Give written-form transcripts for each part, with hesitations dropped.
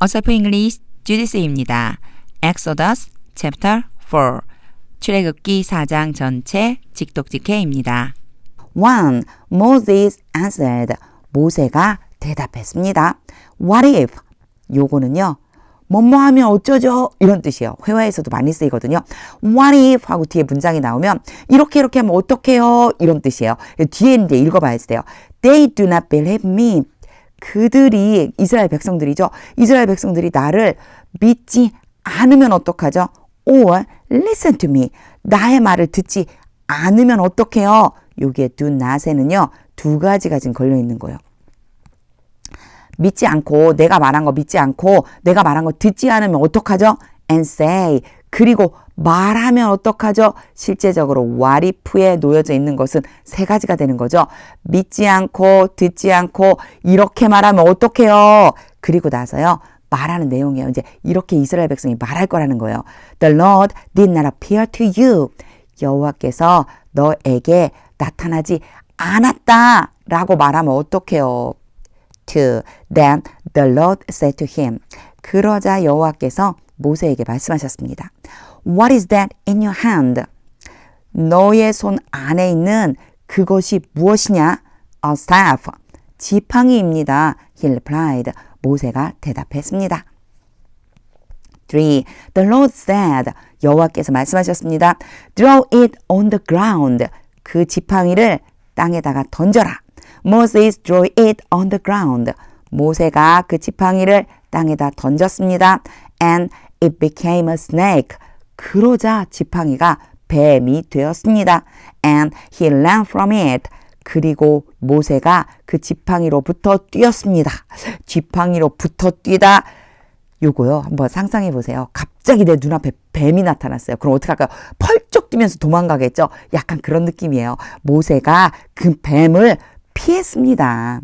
어설프 잉글리시 주디스입니다. Exodus chapter 4 출애굽기 4장 전체 직독직해입니다. 1. Moses answered. 모세가 대답했습니다. What if? 요거는요. 뭐뭐 하면 어쩌죠? 이런 뜻이에요. 회화에서도 많이 쓰이거든요. What if? 하고 뒤에 문장이 나오면 이렇게 하면 어떡해요? 이런 뜻이에요. 뒤에 이제 읽어봐야 돼요. They do not believe me. 그들이 이스라엘 백성들이죠. 이스라엘 백성들이 나를 믿지 않으면 어떡하죠? Or listen to me. 나의 말을 듣지 않으면 어떡해요? 여기에 do not에는요. 두 가지가 지금 걸려있는 거예요. 믿지 않고 내가 말한 거 믿지 않고 내가 말한 거 듣지 않으면 어떡하죠? And say. 그리고 말하면 어떡하죠? 실제적으로 what if에 놓여져 있는 것은 세 가지가 되는 거죠. 믿지 않고 듣지 않고 이렇게 말하면 어떡해요? 그리고 나서요. 말하는 내용이에요. 이제 이렇게 이스라엘 백성이 말할 거라는 거예요. The Lord did not appear to you. 여호와께서 너에게 나타나지 않았다 라고 말하면 어떡해요? 2. Then the Lord said to him. 그러자 여호와께서 모세에게 말씀하셨습니다. What is that in your hand? 너의 손 안에 있는 그것이 무엇이냐? A staff. 지팡이입니다. He replied. 모세가 대답했습니다. 3. The Lord said. 여호와께서 말씀하셨습니다. Throw it on the ground. 그 지팡이를 땅에다가 던져라. Moses threw it on the ground. 모세가 그 지팡이를 땅에다 던졌습니다. And it became a snake. 그러자 지팡이가 뱀이 되었습니다. And he ran from it. 그리고 모세가 그 지팡이로부터 뛰었습니다. 지팡이로부터 뛰다. 요거요. 한번 상상해 보세요. 갑자기 내 눈앞에 뱀이 나타났어요. 그럼 어떡할까요? 펄쩍 뛰면서 도망가겠죠? 약간 그런 느낌이에요. 모세가 그 뱀을 피했습니다.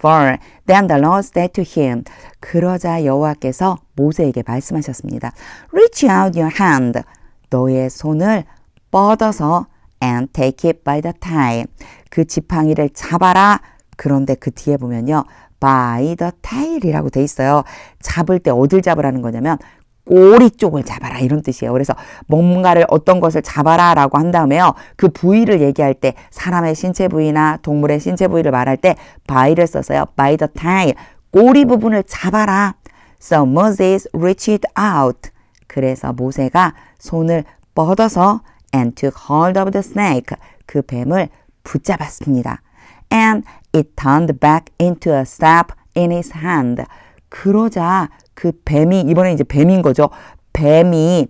4. Then the Lord said to him. 그러자 여호와께서 모세에게 말씀하셨습니다. Reach out your hand. 너의 손을 뻗어서 and take it by the tail. 그 지팡이를 잡아라. 그런데 그 뒤에 보면요. by the tail이라고 돼 있어요. 잡을 때 어딜 잡으라는 거냐면 꼬리 쪽을 잡아라 이런 뜻이에요. 그래서 뭔가를 어떤 것을 잡아라 라고 한 다음에요. 그 부위를 얘기할 때 사람의 신체 부위나 동물의 신체 부위를 말할 때 by를 써서요. by the tail. 꼬리 부분을 잡아라. So Moses reached out. 그래서 모세가 손을 뻗어서 and took hold of the snake. 그 뱀을 붙잡았습니다. And it turned back into a staff in his hand. 그러자 그 뱀이 이번에 이제 뱀인 거죠. 뱀이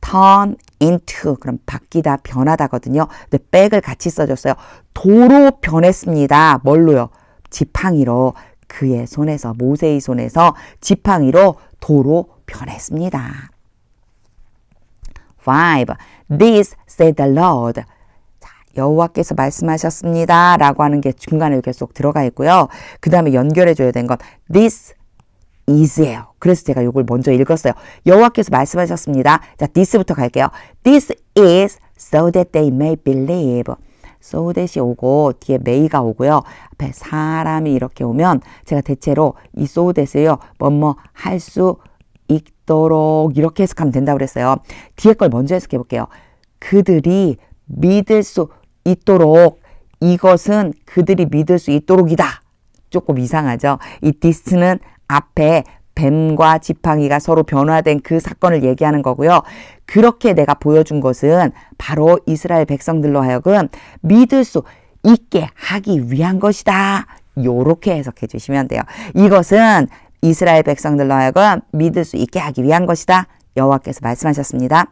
turn into 그럼 바뀌다 변하다거든요. 근데 back을 같이 써줬어요. 도로 변했습니다. 뭘로요? 지팡이로. 그의 손에서 모세의 손에서 지팡이로 도로 변했습니다. 5. This said the Lord. 자, 여호와께서 말씀하셨습니다. 라고 하는 게 중간에 계속 들어가 있고요. 그 다음에 연결해 줘야 되는 건 this is예요. 그래서 제가 이걸 먼저 읽었어요. 여호와께서 말씀하셨습니다. 자, this부터 갈게요. This is so that they may believe. so that이 오고 뒤에 may가 오고요. 앞에 사람이 이렇게 오면 제가 대체로 이 so that을요. 뭐뭐 할 수 있도록 이렇게 해석하면 된다고 그랬어요. 뒤에 걸 먼저 해석해 볼게요. 그들이 믿을 수 있도록 이것은 그들이 믿을 수 있도록이다. 조금 이상하죠. 이 this는 앞에 뱀과 지팡이가 서로 변화된 그 사건을 얘기하는 거고요. 그렇게 내가 보여준 것은 바로 이스라엘 백성들로 하여금 믿을 수 있게 하기 위한 것이다. 요렇게 해석해 주시면 돼요. 이것은 이스라엘 백성들로 하여금 믿을 수 있게 하기 위한 것이다. 여호와께서 말씀하셨습니다.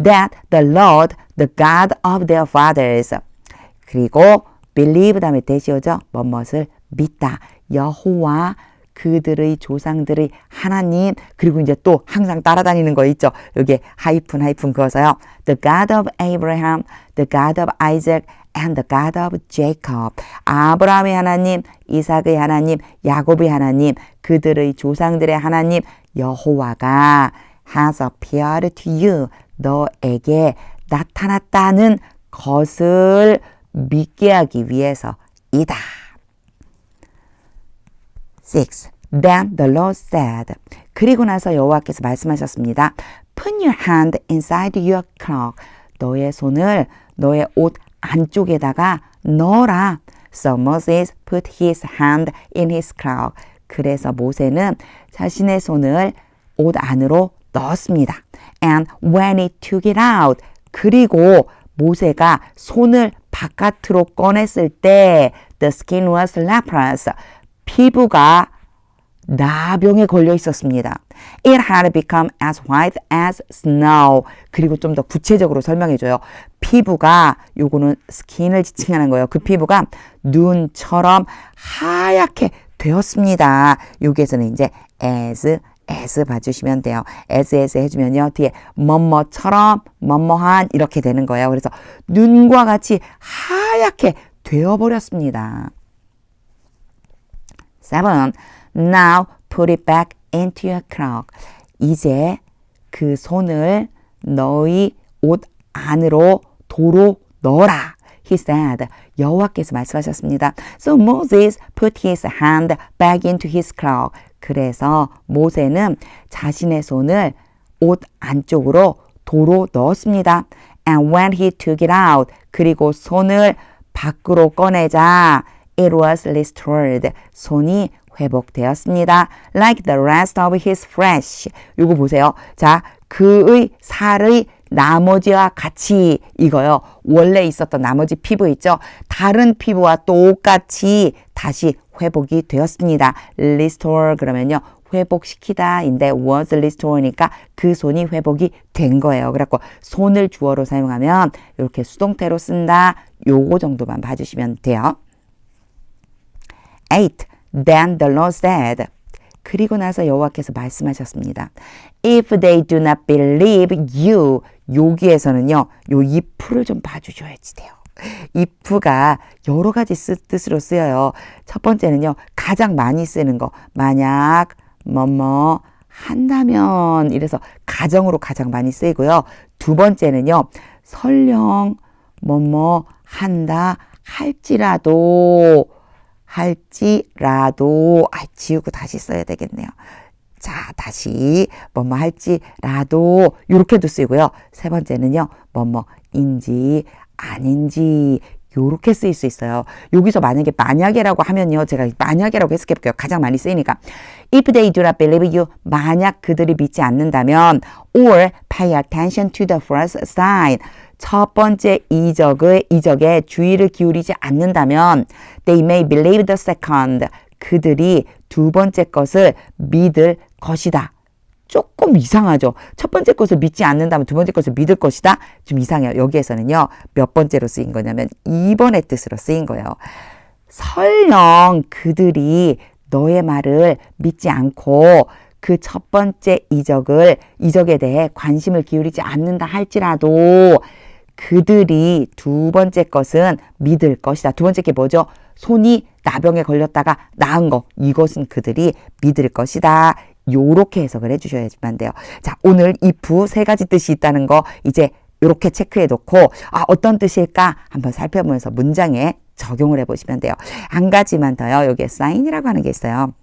That the Lord, the God of their fathers. 그리고 believe 다음에 대시 오죠. 뭐뭇을 믿다. 여호와 그들의 조상들의 하나님. 그리고 이제 또 항상 따라다니는 거 있죠. 여기에 하이픈 그어서요. The God of Abraham, the God of Isaac, and the God of Jacob. 아브라함의 하나님, 이삭의 하나님, 야곱의 하나님, 그들의 조상들의 하나님 여호와가 has appeared to you. 너에게 나타났다는 것을 믿게 하기 위해서이다. 6. Then the Lord said. 그리고 나서 여호와께서 말씀하셨습니다. Put your hand inside your cloak. 너의 손을 너의 옷 안쪽에다가 넣어라. So Moses put his hand in his cloak. 그래서 모세는 자신의 손을 옷 안으로 넣었습니다. And when he took it out, 그리고 모세가 손을 바깥으로 꺼냈을 때 the skin was leprous. 피부가 나병에 걸려 있었습니다. It had become as white as snow. 그리고 좀 더 구체적으로 설명해줘요. 피부가, 요거는 스킨을 지칭하는 거예요. 그 피부가 눈처럼 하얗게 되었습니다. 여기에서는 이제 as 봐주시면 돼요. as 해주면요. 뒤에 뭐뭐처럼 뭐뭐한 이렇게 되는 거예요. 그래서 눈과 같이 하얗게 되어버렸습니다. 7. Now put it back into your cloak. 이제 그 손을 너희 옷 안으로 도로 넣어라. He said. 여호와께서 말씀하셨습니다. So Moses put his hand back into his cloak. 그래서 모세는 자신의 손을 옷 안쪽으로 도로 넣었습니다. And when he took it out, 그리고 손을 밖으로 꺼내자, it was restored. 손이 회복되었습니다. Like the rest of his flesh. 요거 보세요. 자, 그의 살의 나머지와 같이 이거요. 원래 있었던 나머지 피부 있죠? 다른 피부와 똑같이 다시 회복이 되었습니다. Restore 그러면요. 회복시키다인데 was restore니까 그 손이 회복이 된 거예요. 그래갖고 손을 주어로 사용하면 이렇게 수동태로 쓴다. 요거 정도만 봐주시면 돼요. 8. Then the Lord said. 그리고 나서 여호와께서 말씀하셨습니다. If they do not believe you. 여기에서는요. 요 if를 좀 봐주셔야지 돼요. if가 여러 가지 뜻으로 쓰여요. 첫 번째는요. 가장 많이 쓰는 거. 만약 뭐뭐 한다면 이래서 가정으로 가장 많이 쓰이고요. 두 번째는요. 설령 뭐뭐 한다 할지라도 지우고 다시 써야 되겠네요. 자, 다시 뭐뭐 할지라도 이렇게도 쓰이고요. 세 번째는요. 뭐뭐인지 아닌지 요렇게 쓰일 수 있어요. 여기서 만약에라고 하면요. 제가 만약에라고 해석해 볼게요. 가장 많이 쓰이니까. If they do not believe you, 만약 그들이 믿지 않는다면 or pay attention to the first sign. 첫 번째 이적에 주의를 기울이지 않는다면 they may believe the second. 그들이 두 번째 것을 믿을 것이다. 조금 이상하죠. 첫 번째 것을 믿지 않는다면 두 번째 것을 믿을 것이다. 좀 이상해요. 여기에서는요. 몇 번째로 쓰인 거냐면 2번의 뜻으로 쓰인 거예요. 설령 그들이 너의 말을 믿지 않고 그 첫 번째 이적에 대해 관심을 기울이지 않는다 할지라도 그들이 두 번째 것은 믿을 것이다. 두 번째 게 뭐죠? 손이 나병에 걸렸다가 나은 거. 이것은 그들이 믿을 것이다. 요렇게 해석을 해주셔야지만 돼요. 자, 오늘 if 세 가지 뜻이 있다는 거 이제 요렇게 체크해 놓고 어떤 뜻일까 한번 살펴보면서 문장에 적용을 해보시면 돼요. 한 가지만 더요. 여기에 sign이라고 하는 게 있어요.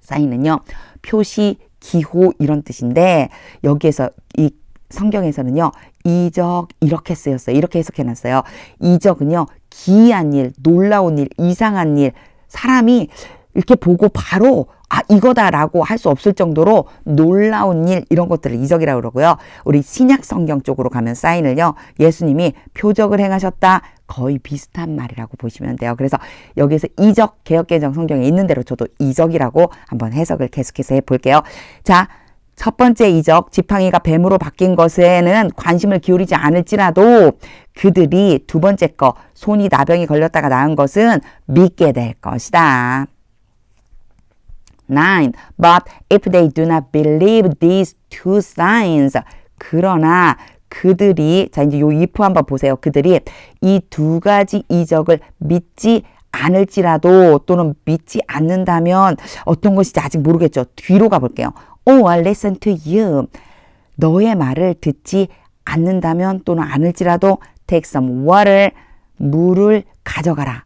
sign은요. 표시, 기호 이런 뜻인데 여기에서 이 성경에서는요. 이적 이렇게 쓰였어요. 이렇게 해석해놨어요. 이적은요. 기이한 일, 놀라운 일, 이상한 일 사람이 이렇게 보고 바로 이거다라고 할 수 없을 정도로 놀라운 일 이런 것들을 이적이라고 그러고요. 우리 신약 성경 쪽으로 가면 사인을요. 예수님이 표적을 행하셨다. 거의 비슷한 말이라고 보시면 돼요. 그래서 여기서 이적 개역개정 성경에 있는 대로 저도 이적이라고 한번 해석을 계속해서 해볼게요. 자, 첫 번째 이적 지팡이가 뱀으로 바뀐 것에는 관심을 기울이지 않을지라도 그들이 두 번째 거 손이 나병이 걸렸다가 나은 것은 믿게 될 것이다. 9. But if they do not believe these two signs. 그러나 그들이 자 이제 요 if 한번 보세요. 그들이 이 두 가지 이적을 믿지 않을지라도 또는 믿지 않는다면 어떤 것인지 아직 모르겠죠. 뒤로 가볼게요. Or listen to you. 너의 말을 듣지 않는다면 또는 않을지라도 take some water. 물을 가져가라.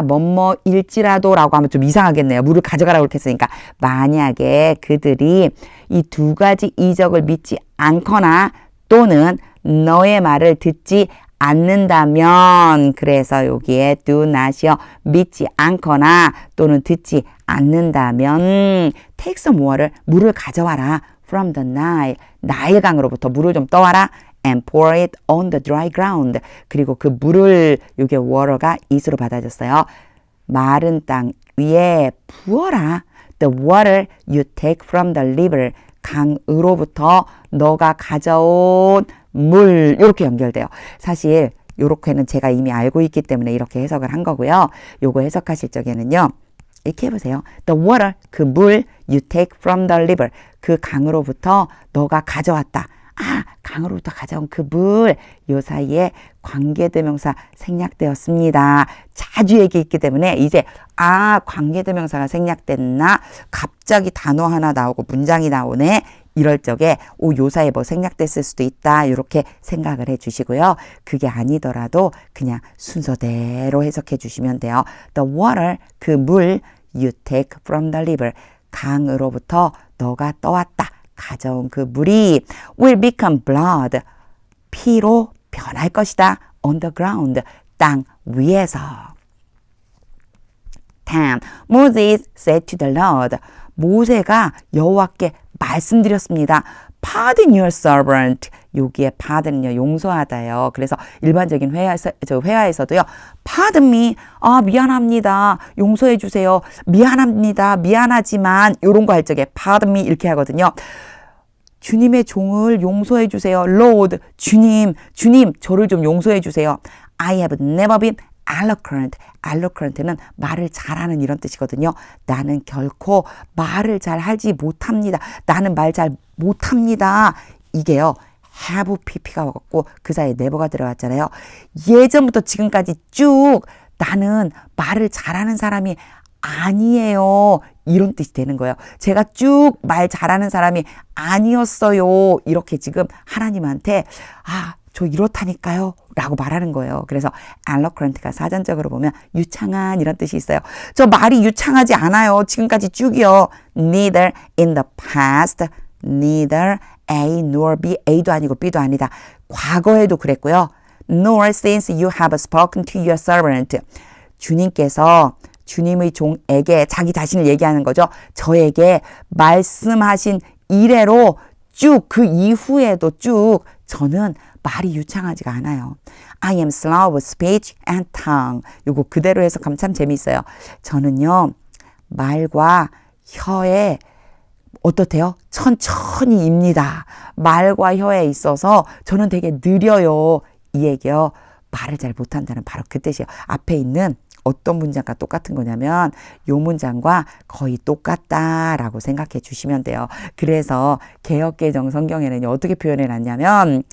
뭐뭐일지라도 라고 하면 좀 이상하겠네요. 물을 가져가라고 이렇게 했으니까. 만약에 그들이 이 두 가지 이적을 믿지 않거나 또는 너의 말을 듣지 않는다면, 그래서 여기에 do not이요. 믿지 않거나 또는 듣지 않는다면 take some water, 물을 가져와라. from the Nile, 나일강으로부터 물을 좀 떠와라. and pour it on the dry ground. 그리고 그 물을, 요게 water가 is로 받아줬어요. 마른 땅 위에 부어라. The water you take from the river, 강으로부터 너가 가져온 물, 이렇게 연결돼요. 사실 요렇게는 제가 이미 알고 있기 때문에 이렇게 해석을 한 거고요. 요거 해석하실 적에는요, 이렇게 해보세요. The water, 그 물, you take from the river, 그 강으로부터 너가 가져왔다. 강으로부터 가져온 그 물, 요 사이에 관계대명사 생략되었습니다. 자주 얘기했기 때문에 이제 관계대명사가 생략됐나? 갑자기 단어 하나 나오고 문장이 나오네. 이럴 적에 요 사이에 뭐 생략됐을 수도 있다. 이렇게 생각을 해 주시고요. 그게 아니더라도 그냥 순서대로 해석해 주시면 돼요. The water, 그 물, you take from the river, 강으로부터 너가 떠왔다. 가져온 그 물이 will become blood, 피로 변할 것이다. on the ground, 땅 위에서. 10. Moses said to the Lord, 모세가 여호와께 말씀드렸습니다. Pardon your servant. 여기에 pardon은요, 용서하다요. 그래서 일반적인 회화에서도요, pardon me. 미안합니다. 용서해 주세요. 미안합니다. 미안하지만, 요런 거 할 적에 pardon me 이렇게 하거든요. 주님의 종을 용서해 주세요. Lord, 주님, 저를 좀 용서해 주세요. I have never been eloquent. eloquent는 말을 잘하는 이런 뜻이거든요. 나는 결코 말을 잘 하지 못합니다. 나는 말 잘 못합니다. 이게요, have pp가 와갖고 그 사이에 never가 들어갔잖아요. 예전부터 지금까지 쭉 나는 말을 잘하는 사람이 아니에요. 이런 뜻이 되는 거예요. 제가 쭉 말 잘하는 사람이 아니었어요. 이렇게 지금 하나님한테 저 이렇다니까요 라고 말하는 거예요. 그래서 eloquent가 사전적으로 보면 유창한 이런 뜻이 있어요. 저 말이 유창하지 않아요. 지금까지 쭉이요. Neither in the past, neither A nor B, A도 아니고 B도 아니다. 과거에도 그랬고요. Nor since you have spoken to your servant. 주님께서 주님의 종에게 자기 자신을 얘기하는 거죠. 저에게 말씀하신 이래로 쭉 그 이후에도 쭉 저는 말이 유창하지가 않아요. I am slow of speech and tongue. 요거 그대로 해석하면 참 재미있어요. 저는요, 말과 혀에 어떻대요? 천천히입니다. 말과 혀에 있어서 저는 되게 느려요. 이 얘기요. 말을 잘 못한다는 바로 그 뜻이에요. 앞에 있는 어떤 문장과 똑같은 거냐면 요 문장과 거의 똑같다라고 생각해 주시면 돼요. 그래서 개역개정 성경에는 어떻게 표현해 놨냐면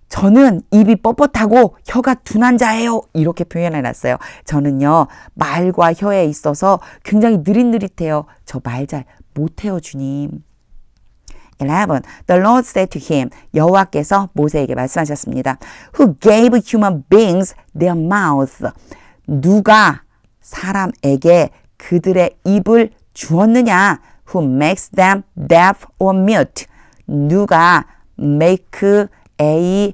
저는 입이 뻣뻣하고 혀가 둔한 자예요. 이렇게 표현해 놨어요. 저는요, 말과 혀에 있어서 굉장히 느릿느릿해요. 저 말 잘 못해요, 주님. 11. The Lord said to him, 여호와께서 모세에게 말씀하셨습니다. Who gave human beings their mouth? 누가 사람에게 그들의 입을 주었느냐? Who makes them deaf or mute? 누가 make A,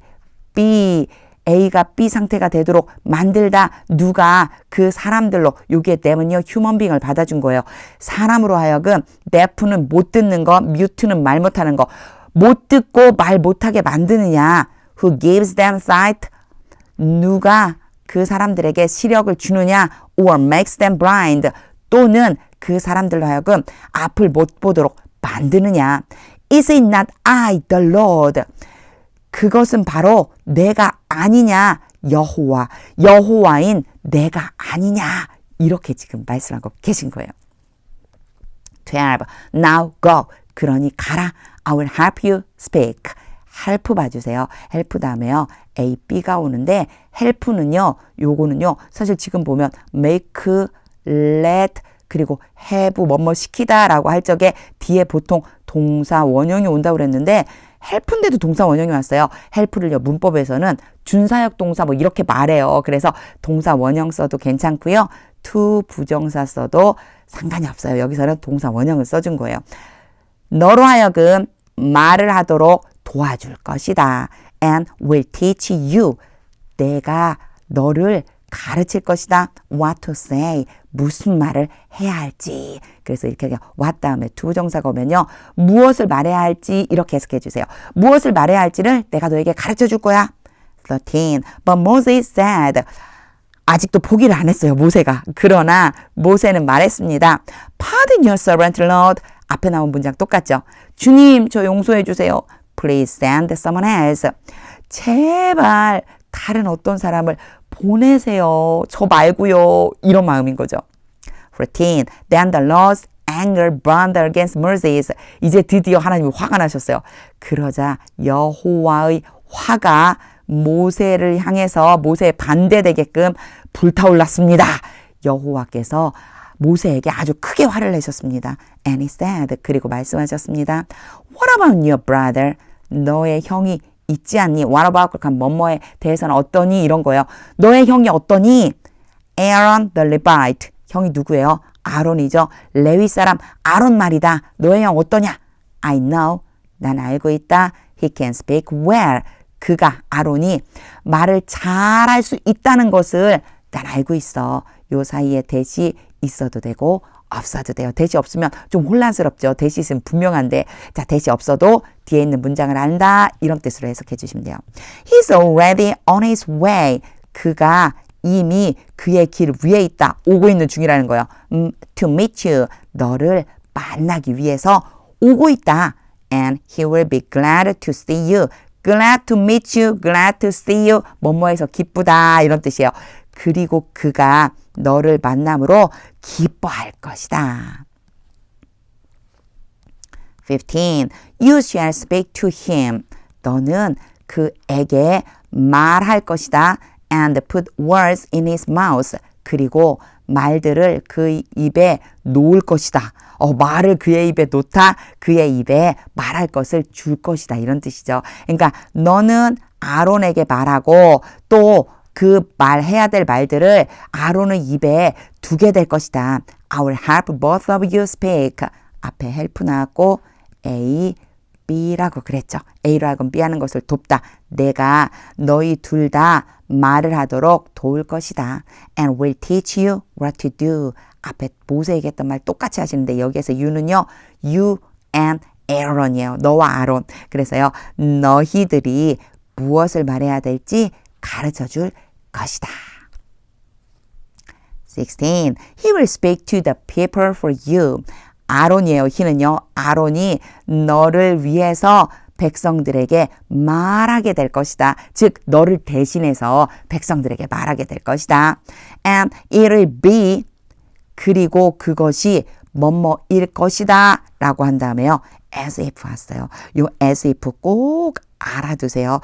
B, A가 B 상태가 되도록 만들다. 누가 그 사람들로, 요게 them은요, human being을 받아준 거예요. 사람으로 하여금 deaf는 못 듣는 거, mute는 말 못하는 거, 못 듣고 말 못하게 만드느냐? Who gives them sight? 누가 그 사람들에게 시력을 주느냐? Or makes them blind? 또는 그 사람들로 하여금 앞을 못 보도록 만드느냐? Is it not I, the Lord? 그것은 바로 내가 아니냐? 여호와인 내가 아니냐? 이렇게 지금 말씀하고 계신 거예요. 12. Now go. 그러니 가라. I will help you speak. help 봐주세요. help 다음에요. A, B가 오는데 help는요. 요거는요. 사실 지금 보면 make, let 그리고 have 뭐뭐 시키다 라고 할 적에 뒤에 보통 동사 원형이 온다고 그랬는데 help인데도 동사 원형이 왔어요. help를요, 문법에서는 준사역 동사 뭐 이렇게 말해요. 그래서 동사 원형 써도 괜찮고요. to 부정사 써도 상관이 없어요. 여기서는 동사 원형을 써준 거예요. 너로 하여금 말을 하도록 도와줄 것이다. And will teach you. 내가 너를 가르칠 것이다. What to say. 무슨 말을 해야 할지. 그래서 이렇게 what 다음에 to 부정사가 오면요. 무엇을 말해야 할지 이렇게 해석해 주세요. 무엇을 말해야 할지를 내가 너에게 가르쳐 줄 거야. 13. But Moses said. 아직도 포기를 안 했어요. 모세가. 그러나 모세는 말했습니다. Pardon your servant, Lord. 앞에 나온 문장 똑같죠. 주님, 저 용서해 주세요. Please send someone else. 제발 다른 어떤 사람을 보내세요. 저 말고요. 이런 마음인 거죠. 14. Then the Lord's anger burned against Moses. 이제 드디어 하나님이 화가 나셨어요. 그러자 여호와의 화가 모세를 향해서 모세에 반대되게끔 불타올랐습니다. 여호와께서 모세에게 아주 크게 화를 내셨습니다. And he said, 그리고 말씀하셨습니다. What about your brother? 너의 형이 있지 않니? What about 그럼 뭐뭐에 대해서는 어떠니? 이런 거예요. 너의 형이 어떠니? Aaron the Levite. 형이 누구예요? 아론이죠. 레위 사람 아론 말이다. 너의 형 어떠냐? I know. 난 알고 있다. He can speak well. 그가 아론이 말을 잘할 수 있다는 것을 난 알고 있어. 요 사이에 대시 있어도 되고 없어도 돼요. 대시 없으면 좀 혼란스럽죠. 대시 있으면 분명한데 자 대시 없어도 뒤에 있는 문장을 안다. 이런 뜻으로 해석해 주시면 돼요. He's already on his way. 그가 이미 그의 길 위에 있다. 오고 있는 중이라는 거예요. To meet you. 너를 만나기 위해서 오고 있다. And he will be glad to see you. Glad to meet you. Glad to see you. 뭐뭐해서 기쁘다. 이런 뜻이에요. 그리고 그가 너를 만남으로 기뻐할 것이다. 15. You shall speak to him. 너는 그에게 말할 것이다. And put words in his mouth. 그리고 말들을 그 입에 놓을 것이다. 말을 그의 입에 놓다. 그의 입에 말할 것을 줄 것이다. 이런 뜻이죠. 그러니까 너는 아론에게 말하고 또 그 말해야 될 말들을 아론의 입에 두게 될 것이다. I will help both of you speak. 앞에 help 나왔고 A, B라고 그랬죠. A로 하여금 B 하는 것을 돕다. 내가 너희 둘 다 말을 하도록 도울 것이다. And will teach you what to do. 앞에 모세에게 했던 말 똑같이 하시는데 여기에서 you는요. You and Aaron이에요. 너와 아론. 그래서요. 너희들이 무엇을 말해야 될지 가르쳐 줄 것이다. 16. He will speak to the people for you. 아론이에요. he는요. 아론이 너를 위해서 백성들에게 말하게 될 것이다. 즉 너를 대신해서 백성들에게 말하게 될 것이다. And it will be 그리고 그것이 뭐뭐일 것이다 라고 한 다음에요. as if 왔어요. 요 as if 꼭 알아두세요.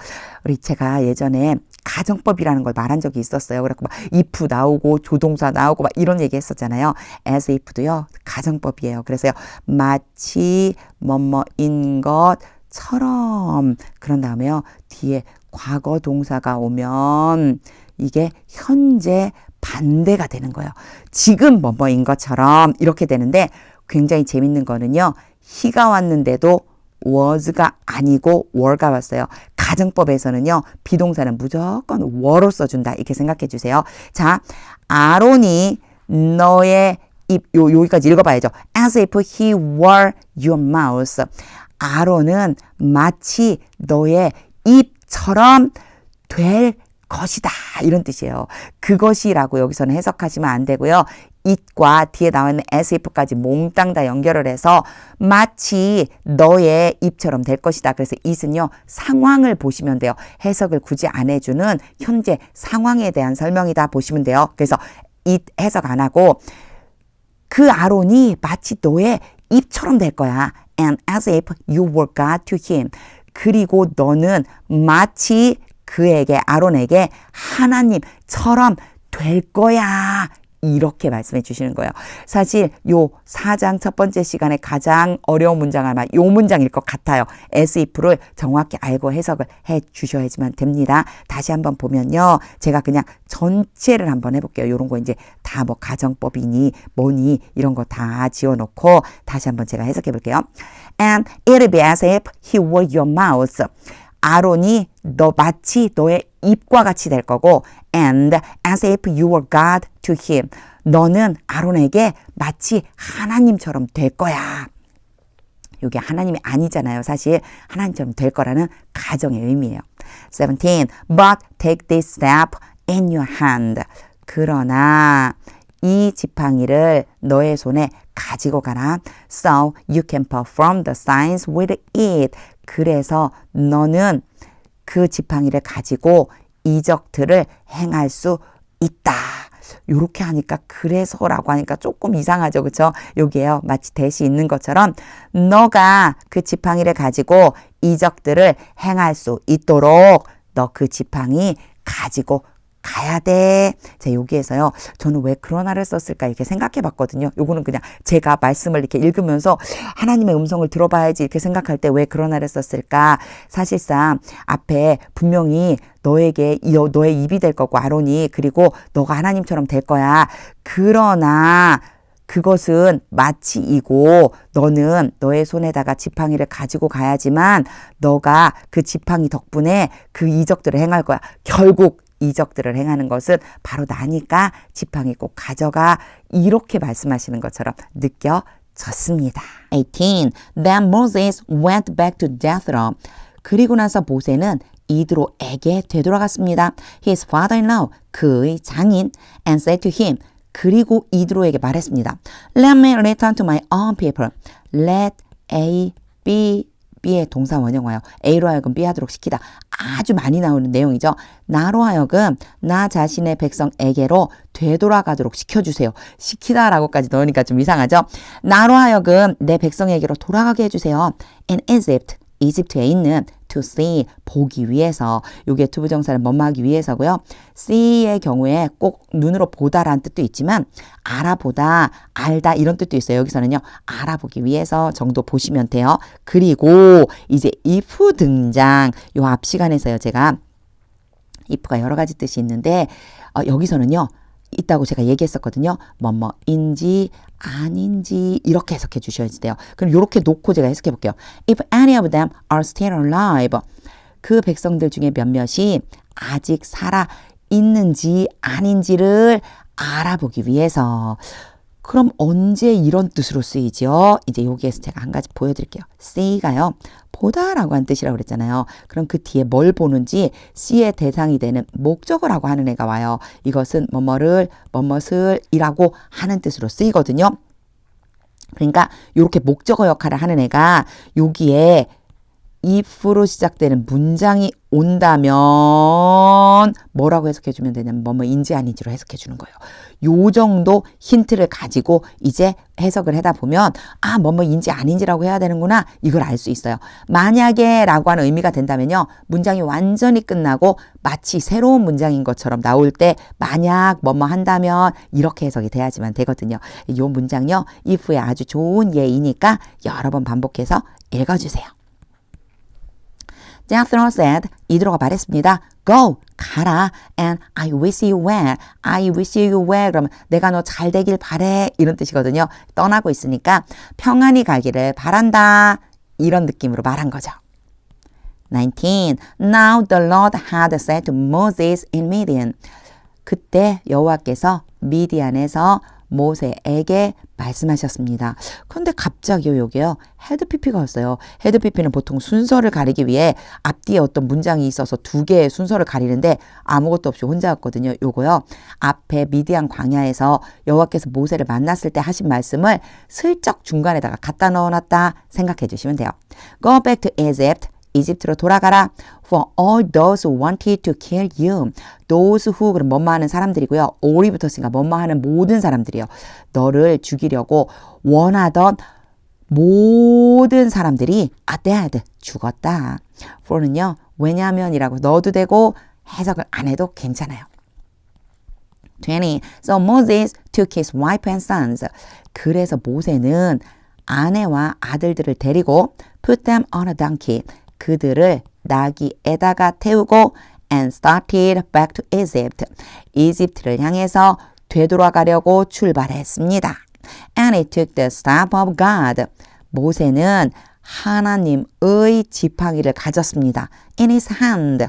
제가 예전에 가정법이라는 걸 말한 적이 있었어요. 그래서 막 if 나오고 조동사 나오고 막 이런 얘기 했었잖아요. as if도요. 가정법이에요. 그래서요. 마치 뭐뭐인 것처럼 그런 다음에요. 뒤에 과거 동사가 오면 이게 현재 반대가 되는 거예요. 지금 뭐뭐인 것처럼 이렇게 되는데 굉장히 재밌는 거는요. he가 왔는데도 was가 아니고 were가 왔어요. 가정법에서는요. 비동사는 무조건 were로 써준다. 이렇게 생각해 주세요. 자, 아론이 너의 입, 여기까지 읽어봐야죠. As if he were your mouth. 아론은 마치 너의 입처럼 될 것이다. 이런 뜻이에요. 그것이라고 여기서는 해석하시면 안 되고요. it과 뒤에 나와 있는 as if까지 몽땅 다 연결을 해서 마치 너의 입처럼 될 것이다. 그래서 it은요. 상황을 보시면 돼요. 해석을 굳이 안 해주는 현재 상황에 대한 설명이다 보시면 돼요. 그래서 it 해석 안 하고 그 아론이 마치 너의 입처럼 될 거야. And as if you were God to him. 그리고 너는 마치 그에게 아론에게 하나님처럼 될 거야. 이렇게 말씀해 주시는 거예요. 사실 요 4장 첫 번째 시간에 가장 어려운 문장 아마 요 문장일 것 같아요. as if를 정확히 알고 해석을 해 주셔야지만 됩니다. 다시 한번 보면요. 제가 그냥 전체를 한번 해볼게요. 요런 거 이제 다 뭐 가정법이니 뭐니 이런 거 다 지워놓고 다시 한번 제가 해석해 볼게요. And it'll be as if he were your mouth. 아론이 너 마치 너의 입과 같이 될 거고 and as if you were God to him. 너는 아론에게 마치 하나님처럼 될 거야. 이게 하나님이 아니잖아요. 사실 하나님처럼 될 거라는 가정의 의미예요. 17. But take this step in your hand. 그러나 이 지팡이를 너의 손에 가지고 가라. So you can perform the signs with it. 그래서 너는 그 지팡이를 가지고 이적들을 행할 수 있다. 요렇게 하니까 그래서라고 하니까 조금 이상하죠. 그렇죠? 여기에요. 마치 대시 있는 것처럼 너가 그 지팡이를 가지고 이적들을 행할 수 있도록 너 그 지팡이 가지고 가야 돼. 자, 여기에서요. 저는 왜 그러나를 썼을까 이렇게 생각해 봤거든요. 요거는 그냥 제가 말씀을 이렇게 읽으면서 하나님의 음성을 들어봐야지 이렇게 생각할 때 왜 그러나를 썼을까? 사실상 앞에 분명히 너에게 너의 입이 될 거고 아론이 그리고 너가 하나님처럼 될 거야. 그러나 그것은 마치이고 너는 너의 손에다가 지팡이를 가지고 가야지만 너가 그 지팡이 덕분에 그 이적들을 행할 거야. 결국 이적들을 행하는 것은 바로 나니까 지팡이 꼭 가져가. 이렇게 말씀하시는 것처럼 느껴졌습니다. 18. Then Moses went back to Jethro. 그리고 나서 모세는 이드로에게 되돌아갔습니다. His father-in-law, 그의 장인, and said to him, 그리고 이드로에게 말했습니다. Let me return to my own people. Let A be B의 동사 원형어요. A로 하여금 B 하도록 시키다. 아주 많이 나오는 내용이죠. 나로 하여금 나 자신의 백성에게로 되돌아가도록 시켜주세요. 시키다라고까지 넣으니까 좀 이상하죠. 나로 하여금 내 백성에게로 돌아가게 해주세요. In Egypt, 이집트에 있는 to see, 보기 위해서. 요게 투부정사를 뭐뭐하기 위해서고요. see의 경우에 꼭 눈으로 보다라는 뜻도 있지만 알아보다, 알다 이런 뜻도 있어요. 여기서는요. 알아보기 위해서 정도 보시면 돼요. 그리고 이제 if 등장. 요 앞 시간에서요. 제가 if가 여러 가지 뜻이 있는데 여기서는요. 있다고 제가 얘기했었거든요. 뭐뭐인지 아닌지 이렇게 해석해 주셔야지 돼요. 그럼 이렇게 놓고 제가 해석해 볼게요. If any of them are still alive. 그 백성들 중에 몇몇이 아직 살아 있는지 아닌지를 알아보기 위해서. 그럼 언제 이런 뜻으로 쓰이죠? 이제 여기에서 제가 한 가지 보여드릴게요. see가요. 보다라고 한 뜻이라고 그랬잖아요. 그럼 그 뒤에 뭘 보는지 see의 대상이 되는 목적어라고 하는 애가 와요. 이것은 뭐뭐를 뭐뭇을 이라고 하는 뜻으로 쓰이거든요. 그러니까 이렇게 목적어 역할을 하는 애가 여기에 if로 시작되는 문장이 온다면 뭐라고 해석해 주면 되냐면 뭐뭐인지 아닌지로 해석해 주는 거예요. 요 정도 힌트를 가지고 이제 해석을 하다 보면 아 뭐뭐인지 아닌지라고 해야 되는구나 이걸 알 수 있어요. 만약에 라고 하는 의미가 된다면요. 문장이 완전히 끝나고 마치 새로운 문장인 것처럼 나올 때 만약 뭐뭐 한다면 이렇게 해석이 돼야지만 되거든요. 요 문장요. if의 아주 좋은 예이니까 여러 번 반복해서 읽어주세요. Jethro said, 이드로가 말했습니다. Go, 가라. And I wish you well. I wish you well. 그러면 내가 너 잘 되길 바래. 이런 뜻이거든요. 떠나고 있으니까 평안히 가기를 바란다. 이런 느낌으로 말한 거죠. 19. Now the Lord had said to Moses in Midian. 그때 여호와께서 미디안에서 모세에게 말씀하셨습니다. 그런데 갑자기요, 여기요. 헤드피피가 왔어요. 헤드피피는 보통 순서를 가리기 위해 앞뒤에 어떤 문장이 있어서 두 개의 순서를 가리는데 아무것도 없이 혼자였거든요. 요거요. 앞에 미디안 광야에서 여호와께서 모세를 만났을 때 하신 말씀을 슬쩍 중간에다가 갖다 넣어놨다 생각해 주시면 돼요. Go back to Egypt. 이집트로 돌아가라. For all those who wanted to kill you. Those who 그럼 뭐뭐 하는 사람들이고요. all이 붙었으니까 뭐뭐 하는 모든 사람들이요. 너를 죽이려고 원하던 모든 사람들이 are dead. 죽었다. for는요. 왜냐하면이라고 넣어도 되고 해석을 안 해도 괜찮아요. 20. So Moses took his wife and sons. 그래서 모세는 아내와 아들들을 데리고 put them on a donkey. 그들을 나귀에다가 태우고 and started back to Egypt. 이집트를 향해서 되돌아가려고 출발했습니다. And he took the staff of God. 모세는 하나님의 지팡이를 가졌습니다. In his hand.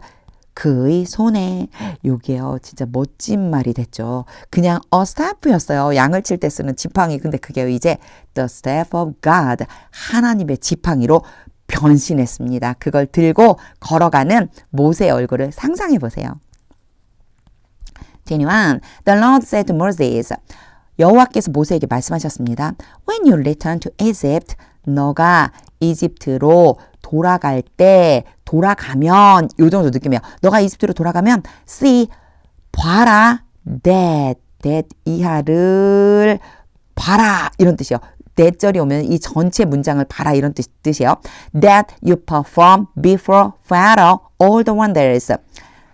그의 손에. 요게요 진짜 멋진 말이 됐죠. 그냥 a staff였어요. 양을 칠 때 쓰는 지팡이. 근데 그게 이제 the staff of God. 하나님의 지팡이로 변신했습니다. 그걸 들고 걸어가는 모세의 얼굴을 상상해 보세요. 21. The Lord said to Moses. 여호와께서 모세에게 말씀하셨습니다. When you return to Egypt, 너가 이집트로 돌아갈 때, 돌아가면, 요 정도 느낌이에요. 너가 이집트로 돌아가면, see, 봐라, that 이하를 봐라, 이런 뜻이요. that절이 오면 이 전체 문장을 봐라, 이런 뜻이에요. That you perform before Pharaoh all the wonders.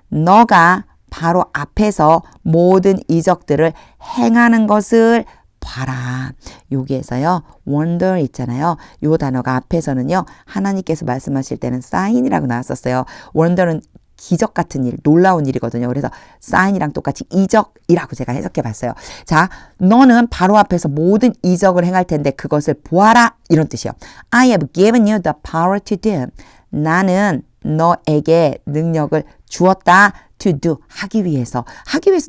너가 바로 앞에서 모든 이적들을 행하는 것을 봐라. 여기에서요. wonder 있잖아요. 요 단어가 앞에서는요. 하나님께서 말씀하실 때는 sign이라고 나왔었어요. wonder는 기적 같은 일, 놀라운 일이거든요. 그래서 sign이랑 똑같이 이적이라고 제가 해석해 봤어요. 자, 너는 바로 앞에서 모든 이적을 행할 텐데 그것을 보아라. 이런 뜻이요. I have given you the power to do. 나는 너에게 능력을 주었다. to do. 하기 위해서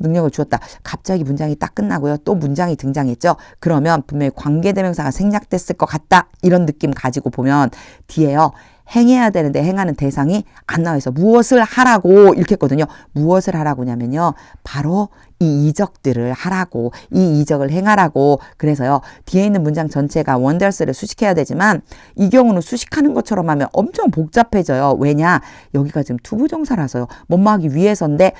능력을 주었다. 갑자기 문장이 딱 끝나고요. 또 문장이 등장했죠. 그러면 분명히 관계대명사가 생략됐을 것 같다. 이런 느낌 가지고 보면 뒤에요. 행해야 되는데 행하는 대상이 안 나와 있어. 무엇을 하라고 이렇게 했거든요. 무엇을 하라고냐면요. 바로 이 이적들을 하라고, 이 이적을 행하라고. 그래서요. 뒤에 있는 문장 전체가 wonders를 수식해야 되지만 이 경우는 수식하는 것처럼 하면 엄청 복잡해져요. 왜냐? 여기가 지금 투부정사라서요. 뭐뭐 하기 위해서인데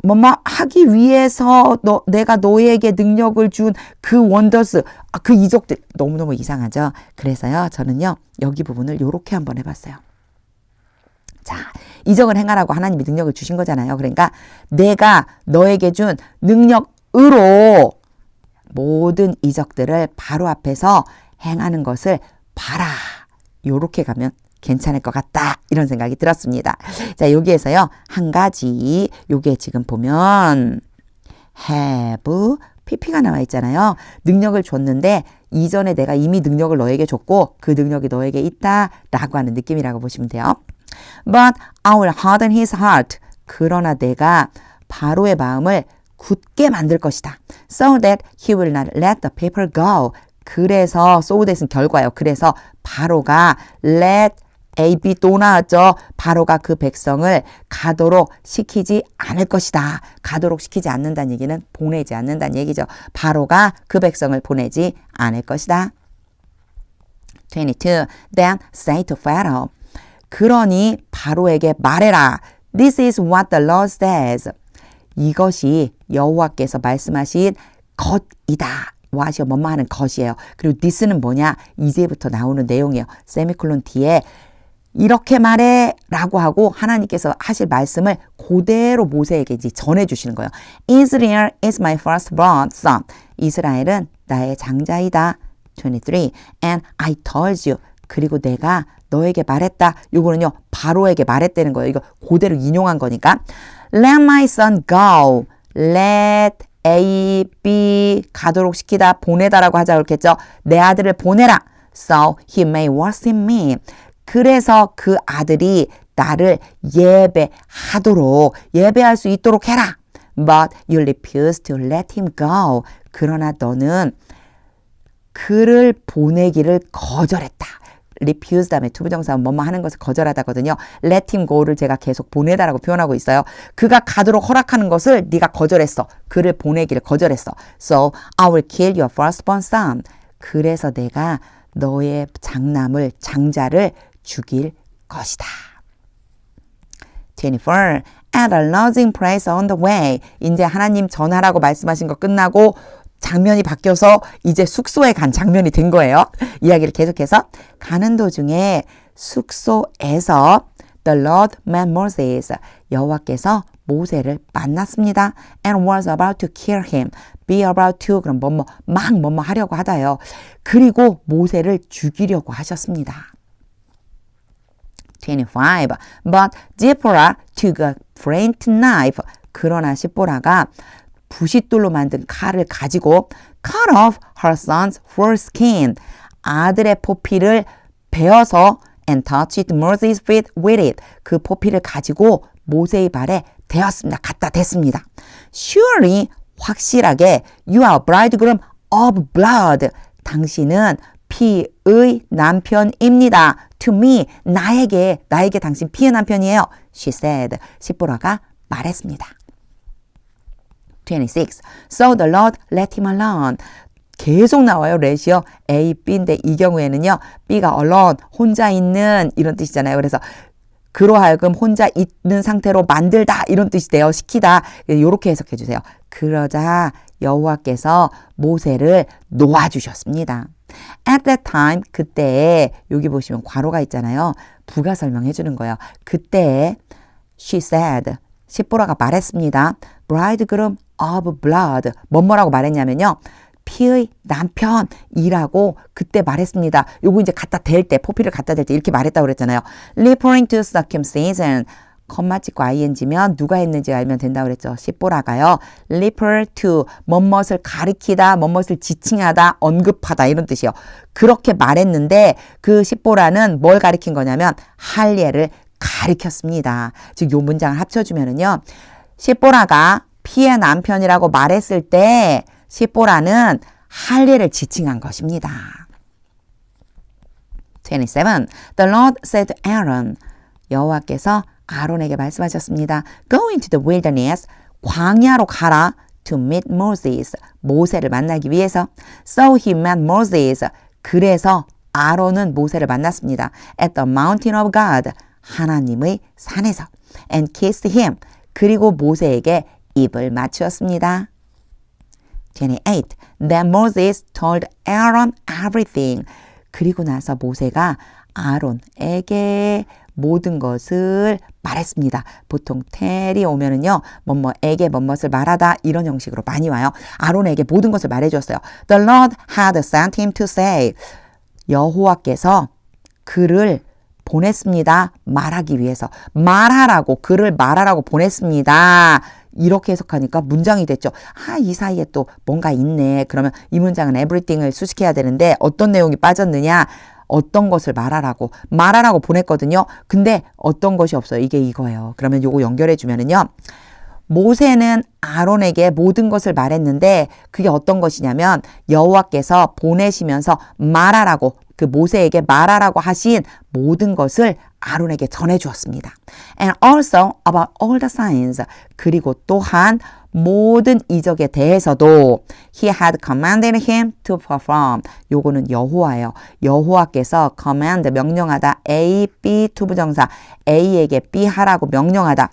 뭐뭐 하기 위해서 내가 너에게 능력을 준 그 원더스, 그 이적들 너무너무 이상하죠. 그래서요. 저는요. 여기 부분을 요렇게 한번 해봤어요. 자, 이적을 행하라고 하나님이 능력을 주신 거잖아요. 그러니까 내가 너에게 준 능력으로 모든 이적들을 바로 앞에서 행하는 것을 봐라. 요렇게 가면 괜찮을 것 같다. 이런 생각이 들었습니다. 자, 여기에서요. 한 가지, 요게 지금 보면 have, pp가 나와 있잖아요. 능력을 줬는데 이전에 내가 이미 능력을 너에게 줬고 그 능력이 너에게 있다 라고 하는 느낌이라고 보시면 돼요. But I will harden his heart. 그러나 내가 바로의 마음을 굳게 만들 것이다. So that he will not let the people go. 그래서 so that은 결과예요. 그래서 바로가 let A, B 또 나왔죠. 바로가 그 백성을 가도록 시키지 않을 것이다. 가도록 시키지 않는다는 얘기는 보내지 않는다는 얘기죠. 바로가 그 백성을 보내지 않을 것이다. 22. Then say to Pharaoh. 그러니 바로에게 말해라. This is what the Lord says. 이것이 여호와께서 말씀하신 것이다. what이요. 뭐뭐 하는 것이에요. 그리고 this는 뭐냐? 이제부터 나오는 내용이에요. 세미콜론 뒤에 이렇게 말해 라고 하고 하나님께서 하실 말씀을 그대로 모세에게 이제 전해주시는 거예요. Israel is my firstborn son. 이스라엘은 나의 장자이다. 23. And I told you. 그리고 내가 너에게 말했다. 요거는요. 바로에게 말했다는 거예요. 이거 그대로 인용한 거니까. Let my son go. Let A, B 가도록 시키다. 보내다라고 하자 그렇겠죠. 내 아들을 보내라. So he may worship me. 그래서 그 아들이 나를 예배할 수 있도록 해라. But you refuse to let him go. 그러나 너는 그를 보내기를 거절했다. refuse 다음에 투부정사 뭐뭐 하는 것을 거절하다거든요. let him go를 제가 계속 보내다라고 표현하고 있어요. 그가 가도록 허락하는 것을 네가 거절했어. 그를 보내기를 거절했어. So I will kill your firstborn son. 그래서 내가 너의 장자를 죽일 것이다. 24. At a lodging place on the way. 이제 하나님 전하라고 말씀하신 거 끝나고 장면이 바뀌어서 이제 숙소에 간 장면이 된 거예요. 이야기를 계속해서 가는 도중에 숙소에서 The Lord met Moses. 여호와께서 모세를 만났습니다. And was about to kill him. Be about to 그럼 뭐뭐 하려고 하다요. 그리고 모세를 죽이려고 하셨습니다. 25. But Zipporah took a flint knife. 그러나 시보라가 부싯돌로 만든 칼을 가지고 cut off her son's foreskin. 아들의 포피를 베어서 and touched Moses' feet with it. 그 포피를 가지고 모세의 발에 대었습니다. 갖다 댔습니다. Surely 확실하게 you are bridegroom of blood. 당신은 피의 남편입니다. To me, 나에게 당신 피의 남편이에요. She said. 시보라가 말했습니다. 26. So the Lord let him alone. 계속 나와요. let이요. A, B인데 이 경우에는요. B가 alone, 혼자 있는 이런 뜻이잖아요. 그래서 그로 하여금 혼자 있는 상태로 만들다 이런 뜻이 돼요. 시키다. 이렇게 해석해 주세요. 그러자 여호와께서 모세를 놓아주셨습니다. At that time, 그때에 여기 보시면 괄호가 있잖아요. 부가 설명해 주는 거예요. 그때에 she said, 시보라가 말했습니다. bridegroom of blood. 뭐라고 말했냐면요. 피의 남편이라고 그때 말했습니다. 요거 이제 갖다 댈 때, 포피를 갖다 댈 때 이렇게 말했다고 그랬잖아요. referring to circumcision. 컴마 찍고 ing면 누가 했는지 알면 된다고 그랬죠. 시보라가요. refer to 뭐뭇을 가리키다, 뭐뭇을 지칭하다, 언급하다 이런 뜻이요. 그렇게 말했는데 그 시보라는 뭘 가리킨 거냐면 할례를 가리켰습니다. 즉 요 문장을 합쳐주면은요. 시보라가 피의 남편이라고 말했을 때 시보라는 할례를 지칭한 것입니다. 27. The Lord said to Aaron. 여호와께서 아론에게 말씀하셨습니다. Go into the wilderness. 광야로 가라. To meet Moses. 모세를 만나기 위해서. So he met Moses. 그래서 아론은 모세를 만났습니다. At the mountain of God. 하나님의 산에서. And kissed him. 그리고 모세에게 입을 맞추었습니다. 28. Then Moses told Aaron everything. 그리고 나서 모세가 아론에게 모든 것을 말했습니다. 보통 tell이 오면은요, 뭐뭐에게 뭐뭇을 말하다 이런 형식으로 많이 와요. 아론에게 모든 것을 말해줬어요. The Lord had sent him to say. 여호와께서 그를 보냈습니다. 말하기 위해서. 말하라고, 그를 말하라고 보냈습니다. 이렇게 해석하니까 문장이 됐죠. 아, 이 사이에 또 뭔가 있네. 그러면 이 문장은 everything을 수식해야 되는데 어떤 내용이 빠졌느냐? 어떤 것을 말하라고 보냈거든요. 근데 어떤 것이 없어요. 이게 이거예요. 그러면 요거 연결해 주면은요. 모세는 아론에게 모든 것을 말했는데 그게 어떤 것이냐면 여호와께서 보내시면서 말하라고 그 모세에게 말하라고 하신 모든 것을 아론에게 전해 주었습니다. And also about all the signs. 그리고 또한 모든 이적에 대해서도 he had commanded him to perform. 요거는 여호와예요. 여호와께서 command 명령하다. A, B 투부정사 A에게 B 하라고 명령하다.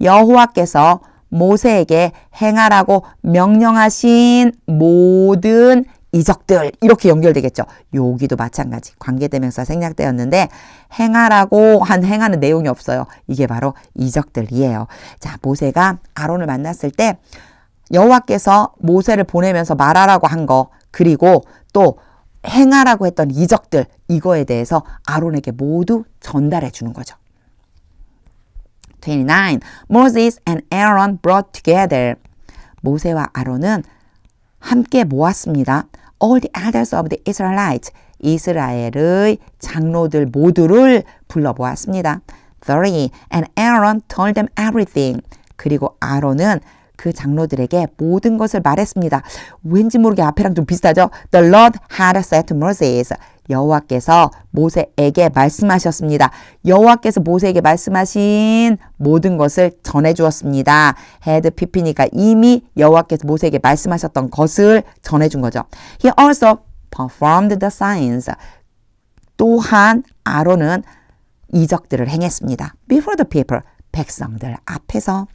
여호와께서 모세에게 행하라고 명령하신 모든 이적들 이렇게 연결되겠죠. 여기도 마찬가지 관계대명사 생략되었는데 행하라고 한 행하는 내용이 없어요. 이게 바로 이적들이에요. 자, 모세가 아론을 만났을 때 여호와께서 모세를 보내면서 말하라고 한 거 그리고 또 행하라고 했던 이적들 이거에 대해서 아론에게 모두 전달해 주는 거죠. 29. Moses and Aaron brought together. 모세와 아론은 함께 모았습니다. All the elders of the Israelites. 이스라엘의 장로들 모두를 불러보았습니다. 30. And Aaron told them everything. 그리고 아론은 그 장로들에게 모든 것을 말했습니다. 왠지 모르게 앞에랑 좀 비슷하죠? The Lord had said to Moses. 여호와께서 모세에게 말씀하셨습니다. 여호와께서 모세에게 말씀하신 모든 것을 전해주었습니다. had pp니까 이미 여호와께서 모세에게 말씀하셨던 것을 전해준 거죠. He also performed the signs. 또한 아론은 이적들을 행했습니다. Before the people. 백성들 앞에서.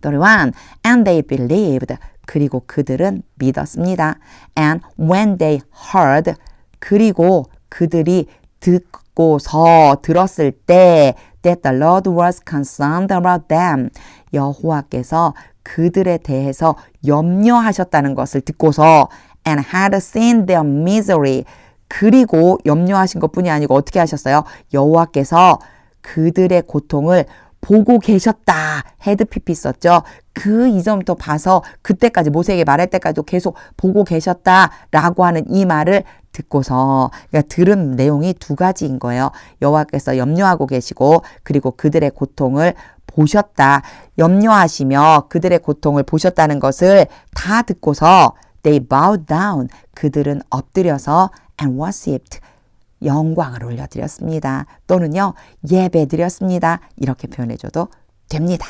31. And they believed. 그리고 그들은 믿었습니다. And when they heard. 그리고 그들이 듣고서 들었을 때 that the Lord was concerned about them. 여호와께서 그들에 대해서 염려하셨다는 것을 듣고서 and had seen their misery. 그리고 염려하신 것뿐이 아니고 어떻게 하셨어요? 여호와께서 그들의 고통을 보고 계셨다. 헤드피피 썼죠. 그 이전부터 봐서 그때까지 모세에게 말할 때까지도 계속 보고 계셨다라고 하는 이 말을 듣고서 그러니까 들은 내용이 두 가지인 거예요. 여호와께서 염려하고 계시고 그리고 그들의 고통을 보셨다. 염려하시며 그들의 고통을 보셨다는 것을 다 듣고서 they bowed down. 그들은 엎드려서 and worshipped. 영광을 올려드렸습니다. 또는요, 예배드렸습니다. 이렇게 표현해줘도 됩니다.